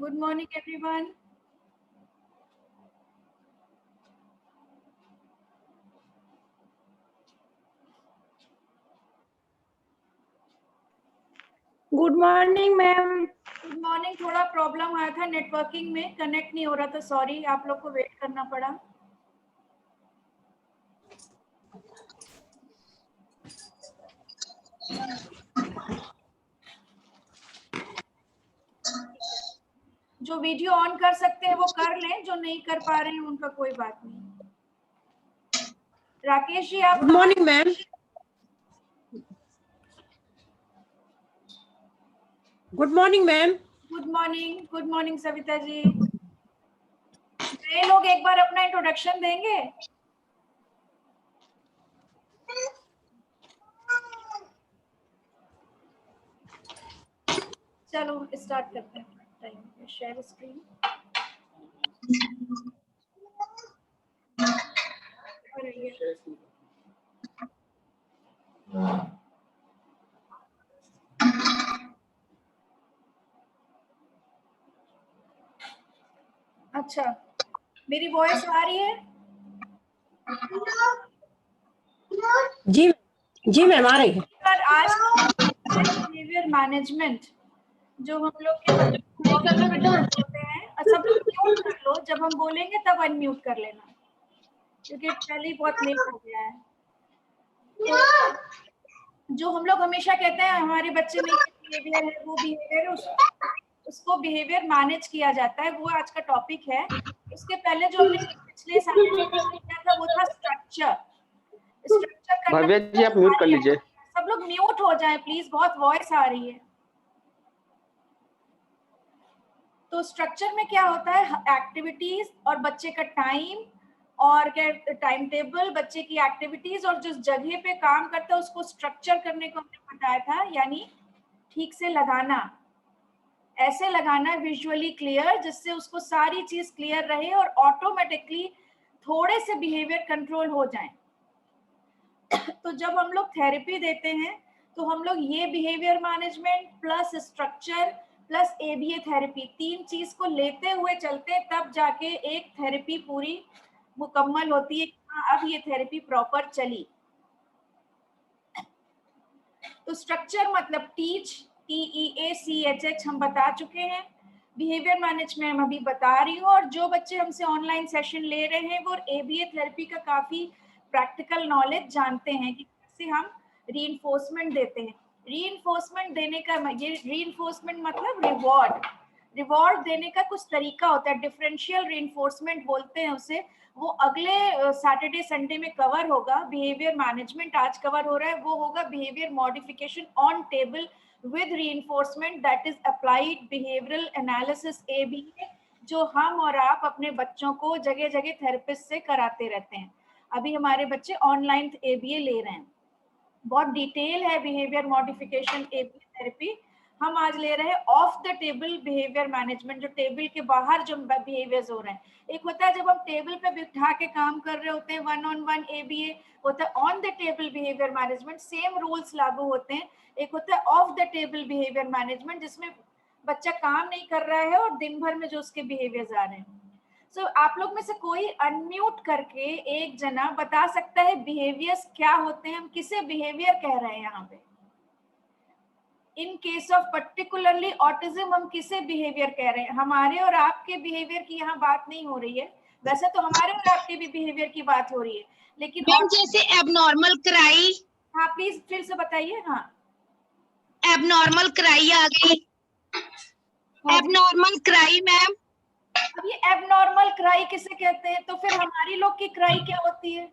Good morning, everyone. Good morning ma'am. Good morning. थोड़ा problem आया था नेटवर्किंग में, कनेक्ट नहीं हो रहा था, सॉरी, आप लोग को वेट करना पड़ा। जो वीडियो ऑन कर सकते हैं वो कर लें, जो नहीं कर पा रहे हैं उनका कोई बात नहीं। राकेश जी, आप good morning ma'am. Good morning ma'am. Good morning. Good morning Savita ji. नए लोग एक बार अपना इंट्रोडक्शन देंगे। चलो स्टार्ट करते हैं। Time share screen. अच्छा, मेरी वॉइस आ रही है? जी जी मैम, आ रही है। सर, आज बिहेवियर मैनेजमेंट जो हम लोग के बच्चों होते हैं, सब लोग म्यूट कर लो, जब हम बोलेंगे तब अनम्यूट कर लेना, क्योंकि पहले ही बहुत लेट हो गया है। तो जो हम लोग हमेशा कहते हैं हमारे बच्चे में बिहेवियर है, वो बिहेवियर है, उसको बिहेवियर मैनेज किया जाता है, वो आज का टॉपिक है। उसके पहले जो हमने पिछले साल किया था वो था स्ट्रक्चर। स्ट्रक्चर भव्या जी आप म्यूट कर लीजिए। सब लोग म्यूट हो जाएं प्लीज, बहुत वॉइस आ रही है। तो स्ट्रक्चर में क्या होता है, एक्टिविटीज और बच्चे का टाइम और क्या टाइम टेबल, बच्चे की एक्टिविटीज और जिस जगह पे काम करता है उसको स्ट्रक्चर करने को हमने बताया था, यानी ठीक से लगाना, ऐसे लगाना विजुअली क्लियर, जिससे उसको सारी चीज क्लियर रहे और ऑटोमेटिकली थोड़े से बिहेवियर कंट्रोल हो जाए। तो जब हम लोग थेरेपी देते हैं तो हम लोग ये behaviour management plus structure plus ABA therapy, तीन चीज को लेते हुए चलते हैं, तब जाके एक थेरेपी पूरी मुकम्मल होती है। अब ये थेरेपी प्रॉपर चली। तो स्ट्रक्चर मतलब टीच, TEACHH हम बता चुके हैं। बिहेवियर मैनेजमेंट मैं अभी बता रही हूँ, और जो बच्चे हमसे ऑनलाइन सेशन ले रहे हैं वो एबीए थेरेपी का काफी प्रैक्टिकल नॉलेज जानते हैं कि कैसे हम रीइंफोर्समेंट देते हैं। रीइंफोर्समेंट देने का ये रीइंफोर्समेंट मतलब रिवॉर्ड देने का कुछ तरीका होता है, डिफरेंशियल रीइंफोर्समेंट बोलते हैं उसे। वो अगले सैटरडे संडे में कवर होगा। बिहेवियर मैनेजमेंट आज कवर हो रहा है, वो होगा behaviour modification on table with reinforcement, that is applied behavioural analysis ABA, जो हम और आप अपने बच्चों को जगह जगह थेरेपिस्ट से कराते रहते हैं। अभी हमारे बच्चे ऑनलाइन ABA ले रहे हैं, बहुत डिटेल है बिहेवियर मॉडिफिकेशन ABA थेरेपी। हम आज ले रहे हैं of the table behaviour management, जो टेबल के बाहर जो बिहेवियर्स हो रहे हैं। एक होता है जब हम टेबल पे बिठा के काम कर रहे होते हैं, 1-on-1 ABA होता है। On the table behaviour management same rules लागू होते हैं। एक होता है of the table behaviour management, जिसमें बच्चा काम नहीं कर रहा है और दिन भर में जो उसके बिहेवियर्स आ रहे हैं। सो आप लोग में से कोई अनम्यूट करके एक जना बता सकता है बिहेवियर्स क्या होते हैं, हम किसे बिहेवियर कह रहे हैं यहाँ पे? In case of particularly autism हम किसे बिहेवियर कह रहे हैं? हमारे और आपके बिहेवियर की यहाँ बात नहीं हो रही है, वैसे तो हमारे और आपके भी बिहेवियर की बात हो रही है, लेकिन जैसे एबनॉर्मल क्राई। हाँ प्लीज फिर से बताइए। हाँ, एबनॉर्मल क्राई आ गई। Abnormal cry ma'am. अब ये एबनॉर्मल क्राई किसे कहते हैं? तो फिर हमारी लोग की क्राई क्या होती है?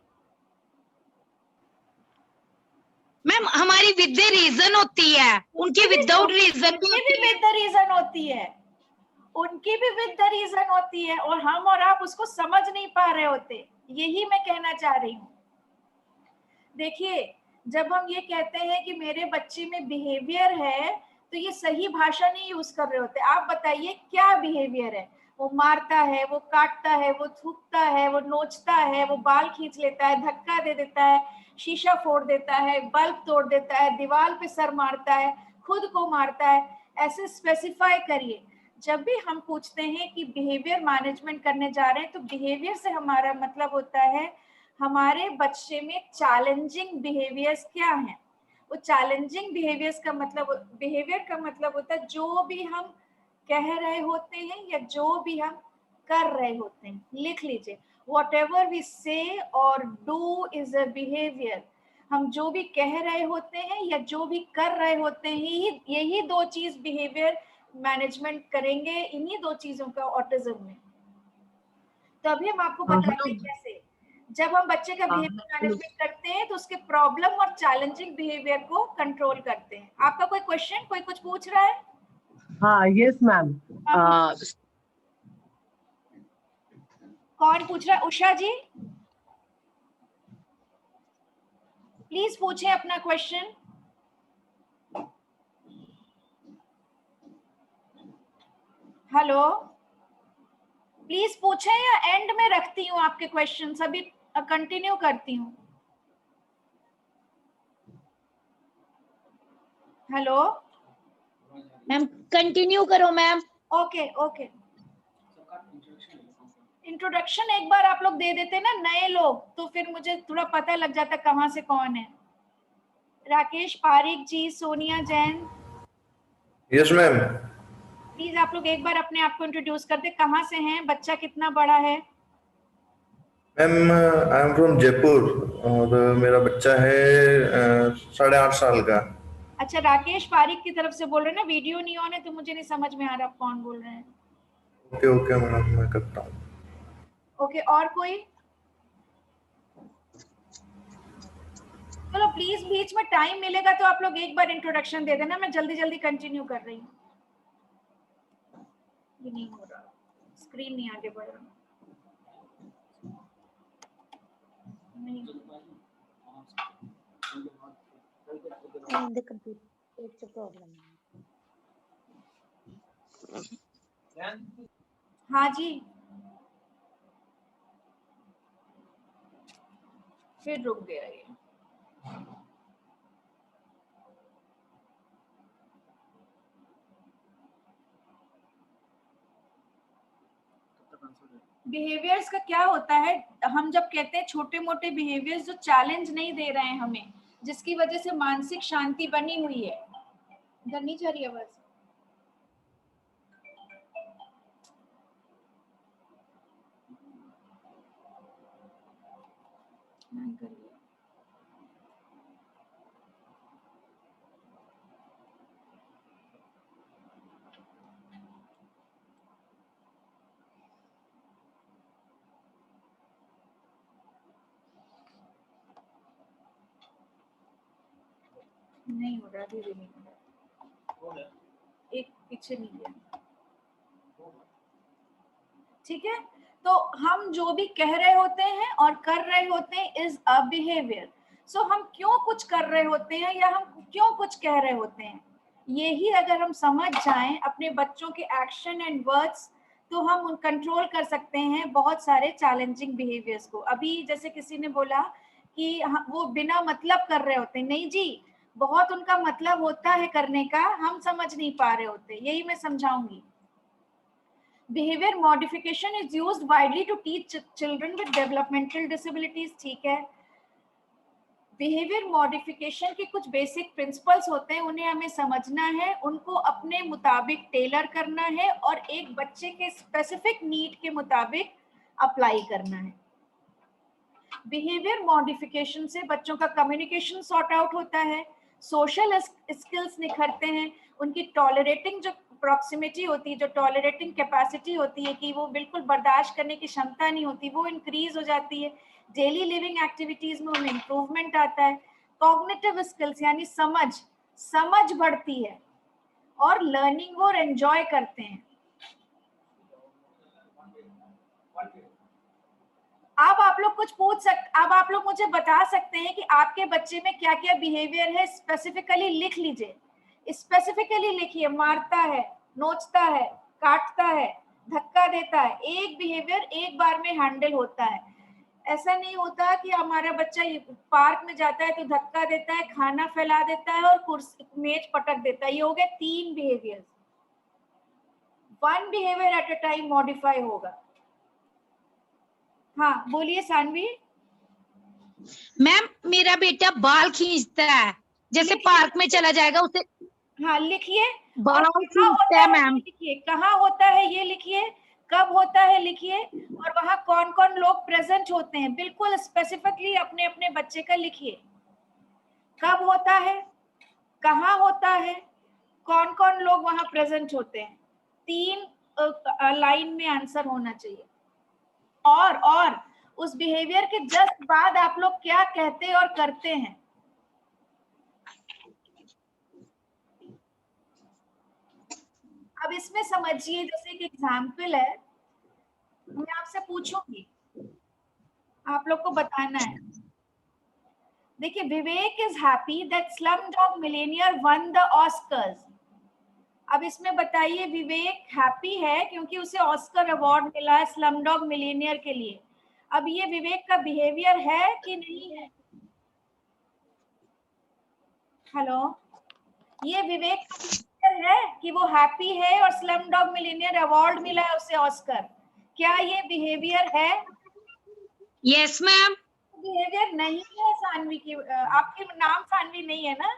मैम हमारी विद द रीजन होती है, उनकी विदाउट रीजन भी विद द रीजन होती है, उनकी भी विद द रीजन होती है, और हम और आप उसको समझ नहीं पा रहे होते। यही मैं कहना चाह रही हूँ। देखिए, जब हम ये कहते हैं कि मेरे बच्चे में बिहेवियर है, तो ये सही भाषा नहीं यूज कर रहे होते। आप बताइए क्या बिहेवियर है? वो मारता है, वो काटता है, वो थूकता है, वो नोचता है, वो बाल खींच लेता है, धक्का दे देता है, शीशा फोड़ देता है, बल्ब तोड़ देता है, दीवार पे सर मारता है, खुद को मारता है। ऐसे स्पेसिफाई करिए। जब भी हम पूछते हैं कि बिहेवियर मैनेजमेंट करने जा रहे हैं, तो बिहेवियर से हमारा मतलब होता है हमारे बच्चे में चैलेंजिंग बिहेवियर्स क्या हैं। वो चैलेंजिंग बिहेवियर्स का मतलब, बिहेवियर का मतलब होता है जो भी हम कह रहे होते हैं या जो भी हम कर रहे होते हैं। लिख लीजिए, whatever we say or do is a behavior। हम जो भी कह रहे होते हैं या जो भी कर रहे होते हैं, यही दो चीज बिहेवियर मैनेजमेंट करेंगे, इन्हीं दो चीजों का ऑटिज्म में। तो अभी हम आपको बताएंगे कैसे। जब हम बच्चे का बिहेवियर मैनेजमेंट करते हैं तो उसके प्रॉब्लम और चैलेंजिंग बिहेवियर को कंट्रोल करते हैं। आपका कोई क्वेश्चन, कोई कुछ पूछ रहा है? हाँ, यस मैम। कौन पूछ रहा है? उषा जी, प्लीज पूछें अपना क्वेश्चन। हेलो, प्लीज पूछें या एंड में रखती हूँ आपके क्वेश्चन, अभी कंटिन्यू करती हूँ। हेलो मैम, कंटिन्यू करो मैम। Okay okay. इंट्रोडक्शन एक बार आप लोग दे देते ना, नए लोग, तो फिर मुझे थोड़ा पता लग जाता कहाँ से कौन है। Rakesh Pareek ji, Sonia Jain. Yes ma'am. Please आप लोग एक बार अपने आप को इंट्रोड्यूस कर दे, कहाँ से हैं, बच्चा कितना बड़ा है? Ma'am I am from Jaipur और मेरा बच्चा है 8.5 साल का। अच्छा, राकेश पारिक की तरफ से बोल रहे हैं ना, वीडियो नहीं ऑन है तो मुझे नहीं समझ में आ रहा आप कौन बोल रहे हैं। ओके ओके मैडम, मैं करता हूँ। ओके, और कोई? चलो प्लीज, बीच में टाइम मिलेगा तो आप लोग एक बार इंट्रोडक्शन दे देना, मैं जल्दी जल्दी कंटिन्यू कर रही हूँ। ये नहीं हो रहा, स्क्रीन नहीं आगे बढ़ रहा। नहीं, हाँ जी, फिर रुक गया ये। बिहेवियर्स का क्या होता है, हम जब कहते हैं छोटे मोटे बिहेवियर्स जो चैलेंज नहीं दे रहे हैं हमें, जिसकी वजह से मानसिक शांति बनी हुई है। इधर नहीं जा रही आवाज? नहीं कर रही। नहीं हो रहा, अभी भी नहीं हो रहा। एक पीछे नहीं गया। ठीक है, तो हम जो भी कह रहे होते हैं और कर रहे होते हैं इज अ बिहेवियर। सो हम क्यों कुछ कर रहे होते हैं या हम क्यों कुछ कह रहे होते हैं, यही अगर हम समझ जाएं अपने बच्चों के एक्शन एंड वर्ड्स, तो हम उन कंट्रोल कर सकते हैं बहुत सारे चैलेंजिंग बिहेवियर्स को। अभी जैसे किसी ने बोला कि वो बिना मतलब कर रहे होते हैं, नहीं जी, बहुत उनका मतलब होता है करने का, हम समझ नहीं पा रहे होते, यही मैं समझाऊंगी। Behavior modification is used widely to teach children with developmental disabilities। ठीक है, बिहेवियर मॉडिफिकेशन के कुछ बेसिक प्रिंसिपल्स होते हैं, उन्हें हमें समझना है, उनको अपने मुताबिक टेलर करना है और एक बच्चे के स्पेसिफिक नीड के मुताबिक अप्लाई करना है। बिहेवियर मॉडिफिकेशन से बच्चों का कम्युनिकेशन सॉर्ट आउट होता है, सोशल स्किल्स निखरते हैं, उनकी टॉलरेटिंग जो प्रॉक्सिमिटी होती है, जो टॉलरेटिंग कैपेसिटी होती है कि वो बिल्कुल बर्दाश्त करने की क्षमता नहीं होती, वो इंक्रीज हो जाती है। डेली लिविंग एक्टिविटीज में उनमें इंप्रूवमेंट आता है। कॉग्निटिव स्किल्स यानी समझ बढ़ती है और लर्निंग वो एंजॉय करते हैं। अब आप लोग कुछ अब आप लोग मुझे बता सकते हैं कि आपके बच्चे में क्या क्या बिहेवियर है, स्पेसिफिकली लिख लीजिए। स्पेसिफिकली लिखिए, मारता है, नोचता है, काटता है, धक्का देता है। एक बिहेवियर एक बार में हैंडल होता है। ऐसा नहीं होता कि हमारा बच्चा पार्क में जाता है तो धक्का देता है, खाना फैला देता है और कुर्सी मेज पटक देता है। ये हो गए 3 behaviour. One behaviour at a time modify होगा। हाँ बोलिए सानवी। मैम मेरा बेटा बाल खींचता है, जैसे पार्क में चला जाएगा उसे हाँ लिखिए। बाल और कहाँ खींचता होता है है ये मैम। लिखिए, कहाँ होता है ये लिखिए, कब होता है लिखिए, और वहां कौन कौन लोग प्रेजेंट होते हैं बिल्कुल स्पेसिफिकली अपने अपने बच्चे का लिखिए। कब होता है, कहाँ होता है, कौन कौन लोग वहां प्रेजेंट होते हैं। 3 लाइन में आंसर होना चाहिए। और उस बिहेवियर के जस्ट बाद आप लोग क्या कहते और करते हैं। अब इसमें समझिए, जैसे एक एग्जाम्पल है, मैं आपसे पूछूंगी, आप लोग को बताना है। देखिए, Vivek is happy that Slumdog Millionaire won the Oscars. अब इसमें बताइए, विवेक हैप्पी है क्योंकि उसे ऑस्कर अवार्ड मिला है स्लमडॉग मिलियनेयर के लिए। अब ये विवेक का बिहेवियर है कि नहीं है। हेलो, ये विवेक का बिहेवियर है कि वो हैप्पी है और स्लमडॉग मिलियनेयर अवार्ड मिला है उसे ऑस्कर। क्या ये बिहेवियर है। Yes ma'am. बिहेवियर नहीं है सानवी की, आपके नाम सानवी नहीं है ना।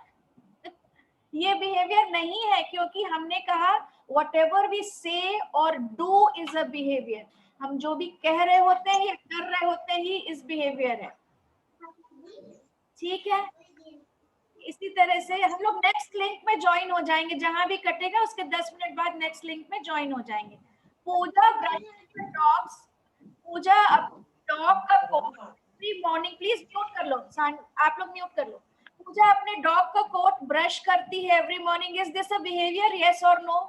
ये बिहेवियर नहीं है क्योंकि हमने कहा whatever we say और do is a behavior। हम जो भी कह रहे होते हैं या कर रहे होते ही इस बिहेवियर है। ठीक है, इसी तरह से हम लोग नेक्स्ट लिंक में ज्वाइन हो जाएंगे, जहां भी कटेगा उसके 10 मिनट बाद नेक्स्ट लिंक में ज्वाइन हो जाएंगे। पूजा डॉग्स, पूजा डॉग का मॉर्निंग, प्लीज म्यूट कर लो, आप लोग म्यूट कर लो। पूजा अपने डॉग का कोट ब्रश करती है every morning. Is this a behaviour, yes और no.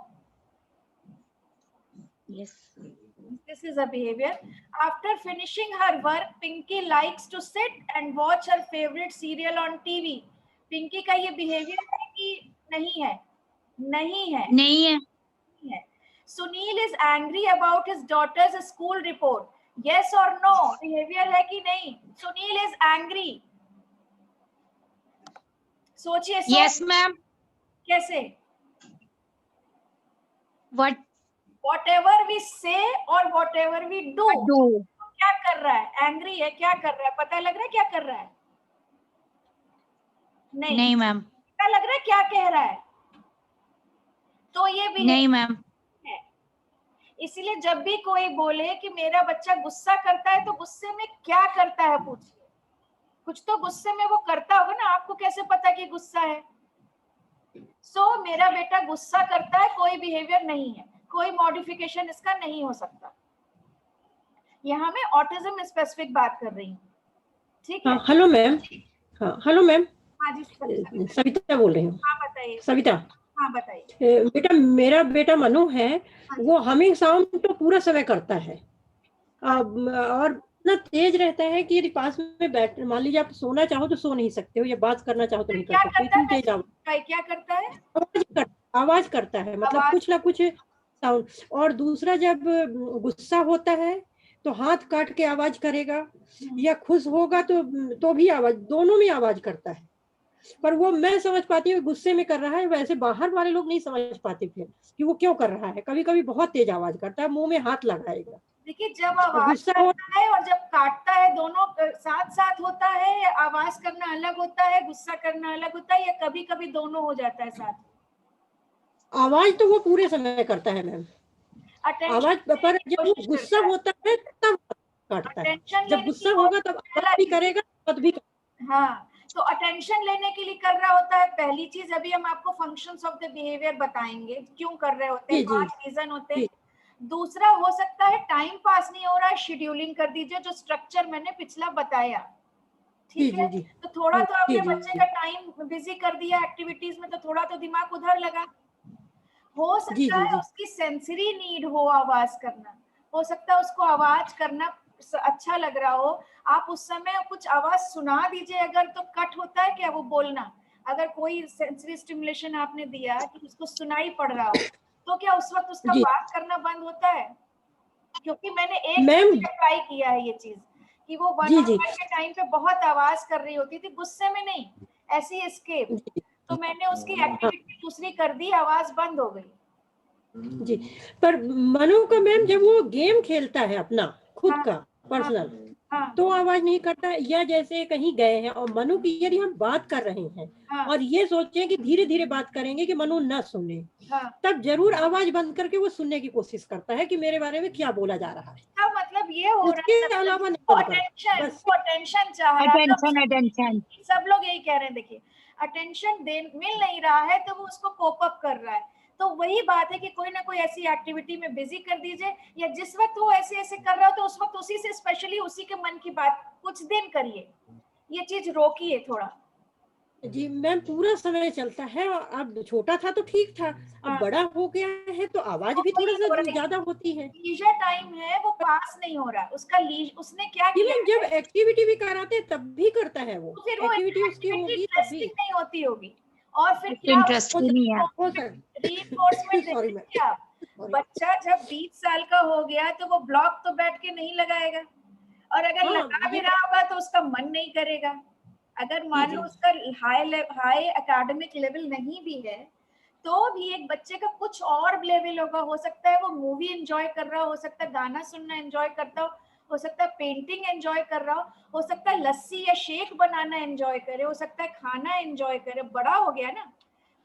Yes. This is a behavior. After finishing her work, Pinky likes to sit and watch her favorite serial on TV. Pinky का ये behavior है कि नहीं है। नहीं है। नहीं है। नहीं है। Sunil is angry about his daughter's school report. Yes or no? Behavior है कि नहीं। Sunil is angry. सोचिए। Yes ma'am. कैसे। व्हाट Whatever we say और whatever we do, क्या कर रहा है। एंग्री है, क्या कर रहा है, पता लग रहा है क्या कर रहा है। नहीं मैम। पता लग रहा है क्या कह रहा है। तो ये भी नहीं मैम। है। इसलिए जब भी कोई बोले कि मेरा बच्चा गुस्सा करता है तो गुस्से में क्या करता है पूछिए। कुछ तो गुस्से में वो करता होगा ना, आपको कैसे पता कि गुस्सा है। मेरा बेटा गुस्सा करता है, कोई बिहेवियर नहीं है, कोई मॉडिफिकेशन इसका नहीं हो सकता। यहाँ मैं ऑटिज्म स्पेसिफिक बात कर रही हूँ। ठीक है। Hello ma'am. हाँ हेलो मैम। हाँ जी सविता बोल रही हूँ। हाँ बताइए। सविता। हाँ बताइए। बेटा, मेरा बेटा मनु है, वो हमिंग साउंड तो पूरा समय करता है। और इतना तेज रहता है कि यदि पास में बैठ, मान लीजिए आप सोना चाहो तो सो नहीं सकते हो, या बात करना चाहो तो नहीं कर सकते, इतनी तेज क्या करता है। आवाज करता है, मतलब कुछ ना कुछ साउंड। और दूसरा, जब गुस्सा होता है तो हाथ काट के आवाज करेगा, या खुश होगा तो भी आवाज, दोनों में आवाज करता है। पर वो मैं समझ पाती हूँ गुस्से में कर रहा है, वैसे बाहर वाले लोग नहीं समझ पाते फिर कि वो क्यों कर रहा है। कभी कभी बहुत तेज आवाज करता है, मुंह में हाथ लगाएगा। देखिए, जब आवाज करता है और जब काटता है, दोनों साथ साथ होता है। आवाज करना अलग होता है, गुस्सा करना अलग होता है, या कभी कभी दोनों हो जाता है साथ। आवाज तो वो पूरे समय करता है मैम, आवाज। पर जब वो गुस्सा होता है तब काटता है, जब गुस्सा होगा तब भी करेगा, तब भी। हाँ, तो अटेंशन लेने के लिए कर रहा होता है। पहली चीज, अभी हम आपको फंक्शंस ऑफ द बिहेवियर बताएंगे, क्यों कर रहे होते हैं, 5 रीजन होते हैं। दूसरा हो सकता है टाइम पास नहीं हो रहा है, शेड्यूलिंग कर दीजिए, जो स्ट्रक्चर मैंने पिछला बताया। ठीक है, तो थोड़ा तो आपने बच्चे का टाइम बिजी कर दिया एक्टिविटीज में, तो थोड़ा तो दिमाग उधर लगा। हो सकता है उसकी सेंसरी नीड हो आवाज करना, हो सकता है उसको आवाज करना अच्छा लग रहा हो। आप उस समय कुछ आवाज सुना दीजिए, अगर तो कट होता है क्या वो बोलना। अगर कोई सेंसरी स्टिमुलेशन आपने दिया कि उसको सुनाई पड़ रहा हो, तो क्या उस वक्त उसका बात करना बंद होता है। क्योंकि मैंने एक ट्राई किया है ये चीज, कि वो 1 के टाइम पे बहुत आवाज कर रही होती थी, गुस्से में नहीं, ऐसी एस्केप। तो मैंने उसकी एक्टिविटी दूसरी कर दी, आवाज बंद हो गई। जी, पर मनु का मैम जब वो गेम खेलता है अपना खुद हाँ, का पर्सनल, हाँ, तो आवाज नहीं करता है, या जैसे कहीं गए हैं और मनु की यदि हम बात कर रहे हैं हाँ, और ये सोचें कि धीरे धीरे बात करेंगे कि मनु ना सुने, हाँ। तब जरूर आवाज बंद करके वो सुनने की कोशिश करता है कि मेरे बारे में क्या बोला जा रहा है। इसका मतलब ये हो रहा उसके है ना, अलावा नहीं वो बंद करता, बस। अटेंशन चाह रहा था, अटेंशन अटेंशन। सब लोग यही कह रहे हैं। देखिए, अटेंशन दे मिल नहीं रहा है तो वो उसको कोप अप कर रहा है। तो वही बात है कि कोई ना कोई ऐसी एक्टिविटी में बिजी कर दीजिए, या जिस वक्त वो ऐसे ऐसे कर रहा हो तो उस वक्त उसी से स्पेशली उसी के मन की बात कुछ दिन करिए, ये चीज रोकिए थोड़ा। जी मैम, पूरा समय चलता है, और अब छोटा था तो ठीक था, अब हाँ, बड़ा हो गया है तो आवाज भी वही थोड़ा हो रहा सा है, ज्यादा होती है। लीजर टाइम है वो पास नहीं हो रहा, उसका लीज उसने क्या जी किया मैम, है, जब एक्टिविटी भी कराते हैं तब भी करता है वो, तो फिर वो एक्टिविटी उसकी एक्टिविटी होगी तब भी। इंटरेस्टिंग नहीं होती होगी। और फिर उसको क्या इंटरेस्ट हो ही नहीं है। रीइंफोर्समेंट सॉरी देखेंगे मैम, आप। सॉरी। बच्चा जब 20 साल का हो गया तो वो ब्लॉक तो बैठ के नहीं लगाएगा, और अगर हाँ लगा भी ये रहा होगा तो उसका मन नहीं करेगा। अगर जी मान जी लो उसका हाई एकेडमिक लेवल नहीं भी है, तो भी एक बच्चे का कुछ और लेवल होगा। हो सकता है वो मूवी एंजॉय कर रहा हो सकता है गाना सुनना एंजॉय करता हो सकता है पेंटिंग एंजॉय कर रहा हो सकता है लस्सी या शेक बनाना एंजॉय करे, हो सकता है खाना एंजॉय करे। बड़ा हो गया ना,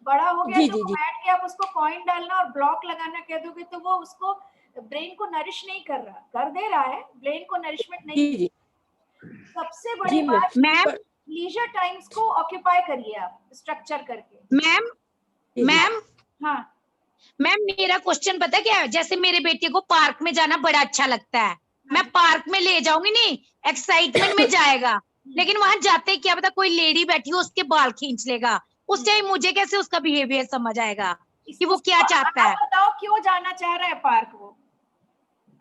बड़ा हो गया जी तो जी वो जी बैठ के आप उसको कॉइन डालना और ब्लॉक लगाना कह दोगे तो वो उसको ब्रेन को नरिश नहीं कर रहा, कर दे रहा है, ब्रेन को नरिशमेंट नहीं। जी जी सबसे बड़ी जी मैम, बात, मैम लीजर टाइम्स को ऑक्यूपाई करिए आप स्ट्रक्चर करके। मैम जी जी मैम हाँ, मैम मेरा क्वेश्चन पता है क्या है? जैसे मेरे बेटे को पार्क में जाना बड़ा अच्छा लगता है, मैं हाँ। पार्क में ले जाऊंगी, नहीं एक्साइटमेंट में जाएगा, लेकिन वहां जाते ही क्या पता कोई लेडी बैठी हो उसके बाल खींच लेगा, उस टाइम मुझे कैसे उसका बिहेवियर समझ आएगा कि वो क्या चाहता आप है? बताओ क्यों जाना चाह रहा है पार्क वो,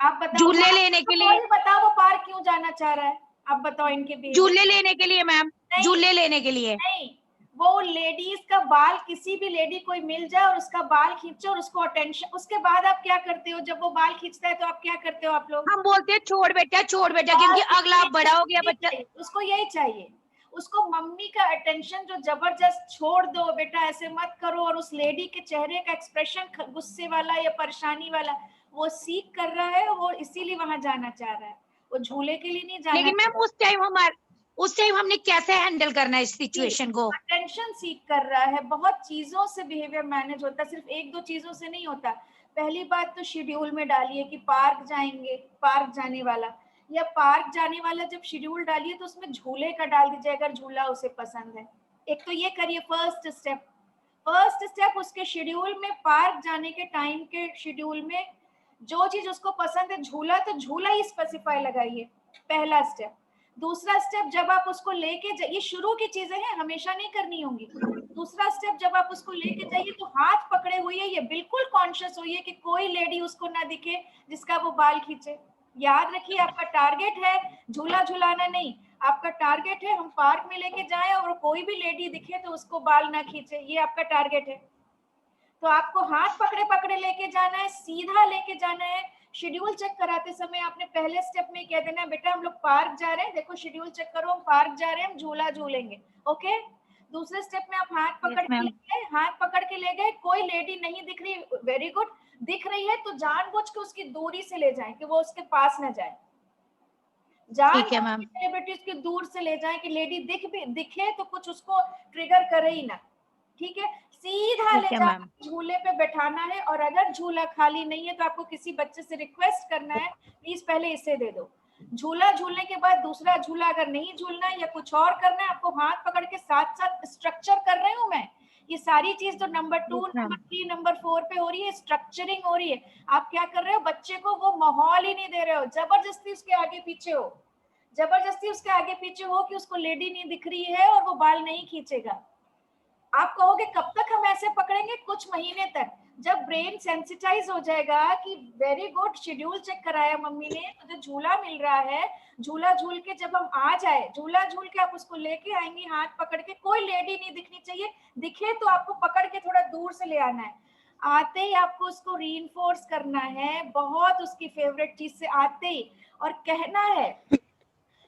आप बताओ, झूले लेने तो के लिए। कोई बताओ वो पार्क क्यों जाना चाह रहा है, आप बताओ इनके बिहेवियर। झूले लेने के लिए मैम, नहीं, झूले लेने के लिए। नहीं, वो लेडीज का बाल, किसी भी लेडी कोई मिल जाए और उसका बाल खींचे और उसको अटेंशन, उसके बाद आप क्या करते हो? जब वो बाल खींचता है तो आप क्या करते हो आप लोग? हम बोलते हैं छोड़ बेटा, बाल क्योंकि अगला खींचने बड़ा हो के गया लिए बच्चा। चाहिए, उसको यही चाहिए, उसको मम्मी का अटेंशन जो जबरदस्त, छोड़ दो बेटा ऐसे मत करो, और उस लेडी के चेहरे का एक्सप्रेशन गुस्से वाला या परेशानी वाला वो सीख कर रहा है, वो इसीलिए वहां जाना चाह रहा है, वो झूले के लिए नहीं जाना लेकिन मैम चाह उस टाइम हमने कैसे हैंडल करना है इस रहा। सिचुएशन को? अटेंशन सीख कर रहा है, बहुत चीजों से बिहेवियर मैनेज होता है, सिर्फ एक दो चीजों से नहीं होता। पहली बात तो शेड्यूल में डालिए कि पार्क जाएंगे, पार्क जाने वाला, या पार्क जाने वाला जब शेड्यूल डालिए तो उसमें झूले का डाल दीजिए अगर झूला उसे पसंद है। एक तो ये करिए फर्स्ट स्टेप उसके शेड्यूल में, पार्क जाने के टाइम के शेड्यूल में जो चीज उसको पसंद है झूला, तो झूला ही स्पेसिफाई लगाइए, पहला स्टेप। दूसरा स्टेप, जब आप उसको लेके ये शुरू की चीजें हैं, हमेशा नहीं करनी होंगी। दूसरा स्टेप, जब आप उसको लेके जाइए तो हाथ पकड़े हुए ये बिल्कुल कॉन्शियस होइए कि कोई लेडी उसको ना दिखे जिसका वो बाल खींचे। याद रखिए आपका टारगेट है झूला झुलाना नहीं, आपका टारगेट है हम पार्क में लेके जाएं और कोई भी लेडी दिखे तो उसको बाल ना खींचे, ये आपका टारगेट है। तो आपको हाथ पकड़े पकड़े लेके जाना है, सीधा लेके जाना है। शेड्यूल चेक कराते समय आपने पहले स्टेप में कह देना, बेटा हम लोग पार्क जा रहे हैं, देखो शेड्यूल चेक करो, हम पार्क जा रहे हैं, हम झूला झूलेंगे, ओके। दूसरे स्टेप में आप हाथ यस पकड़ के ले मैम। गए, हाथ पकड़ के ले गए, कोई लेडी नहीं दिख रही, वेरी गुड। दिख रही है तो जानबूझ के उसकी दूरी से ले जाए कि वो उसके पास ना जाए, ठीक है जानबूझ मैम। के सेलिब्रिटीज की दूर से ले जाए कि लेडी दिखे तो कुछ उसको ट्रिगर करे ही ना, ठीक है। सीधा ले ठीक है मैम। जाकर झूले पे बैठाना है, और अगर झूला खाली नहीं है तो आपको किसी बच्चे से रिक्वेस्ट करना है, प्लीज पहले इसे दे दो। झूला झूलने के बाद दूसरा झूला अगर नहीं झूलना है या कुछ और करना है, आपको हाथ पकड़ के साथ साथ स्ट्रक्चर कर रही हूँ मैं, ये सारी चीज तो number 2 yes number ma'am. 3 number 4 पे हो रही है, स्ट्रक्चरिंग हो रही है। आप क्या कर रहे हो, बच्चे को वो माहौल ही नहीं दे रहे हो, जबरदस्ती उसके आगे पीछे हो, जबरदस्ती उसके आगे पीछे हो कि उसको लेडी नहीं दिख रही है और वो बाल नहीं खींचेगा। आप कहोगे कब तक हम ऐसे पकड़ेंगे, कुछ महीने तक, जब ब्रेन सेंसिटाइज हो जाएगा कि वेरी गुड शेड्यूल चेक कराया मम्मी ने, तुझे झूला मिल रहा है, झूला झूल के जब हम आ जाए, झूला झूल के आप उसको लेके आएंगी हाथ पकड़ के, कोई लेडी नहीं दिखनी चाहिए, दिखे तो आपको पकड़ के थोड़ा दूर से ले आना है, आते ही आपको उसको रीइंफोर्स करना है बहुत उसकी फेवरेट चीज से आते ही, और कहना है,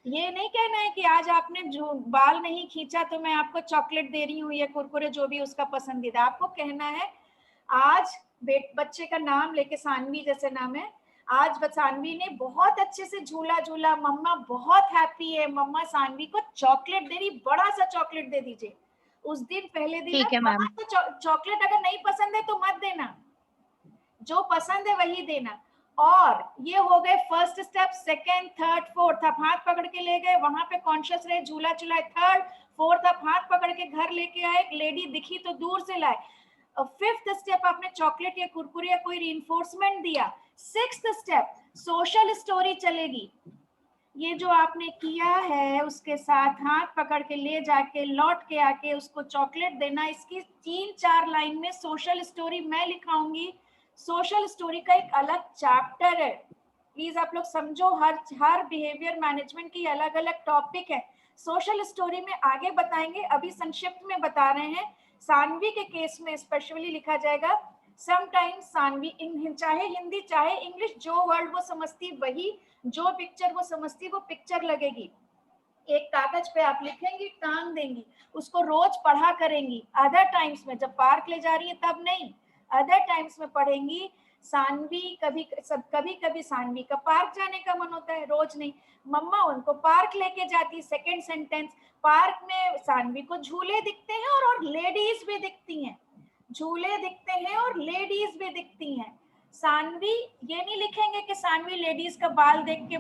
ये नहीं कहना है कि आज आपने जो बाल नहीं खींचा तो मैं आपको चॉकलेट दे रही हूँ या कुरकुरे, जो भी उसका पसंदीदा, आपको कहना है आज बच्चे का नाम लेके, सानवी जैसे नाम है, आज सानवी ने बहुत अच्छे से झूला झूला, मम्मा बहुत हैप्पी है, मम्मा सानवी को चॉकलेट दे रही, बड़ा सा चॉकलेट दे दीजिए। उस दिन पहले दिन ठीक है मैम। बड़ा सा चॉकलेट, अगर नहीं पसंद है तो मत देना, जो पसंद है वही देना। और ये हो गए first step, second, third, fourth. आप हाथ पकड़ के ले गए, वहां पे कॉन्शियस रहे, झूला चलाए। थर्ड, फोर्थ आप हाथ पकड़ के घर लेके आए, लेडी दिखी तो दूर से लाए। फिफ्थ स्टेप आपने चॉकलेट या कुरकुरे या कोई रिइंफोर्समेंट दिया। सिक्स्थ स्टेप सोशल स्टोरी चलेगी। ये जो आपने किया है उसके साथ हाथ पकड़ के ले जाके लौट के आके उसको चॉकलेट देना। इसकी 3-4 लाइन में सोशल स्टोरी मैं लिखाऊंगी। सोशल स्टोरी का एक अलग चैप्टर है, प्लीज आप लोग समझो। हर बिहेवियर मैनेजमेंट की अलग अलग टॉपिक है। सोशल स्टोरी में आगे बताएंगे, अभी संक्षिप्त में बता रहे हैं। सानवी के केस में स्पेशली लिखा जाएगा, समटाइम्स सानवी चाहे हिंदी चाहे इंग्लिश, जो वर्ड वो समझती वही, जो पिक्चर वो समझती वो पिक्चर लगेगी। एक कागज पे आप लिखेंगी, टांग देंगी, उसको रोज पढ़ा करेंगी। अदर टाइम्स में जब पार्क ले जा रही है तब नहीं, अदर टाइम्स में पढ़ेंगी। सानवी कभी सानवी का पार्क जाने का मन होता है, रोज नहीं, मम्मा उनको पार्क लेके जाती। सेकंड सेंटेंस, पार्क में सानवी को झूले दिखते हैं और लेडीज भी दिखती हैं, झूले दिखते हैं और लेडीज भी दिखती हैं। सानवी, ये नहीं लिखेंगे कि सानवी लेडीज का बाल देख के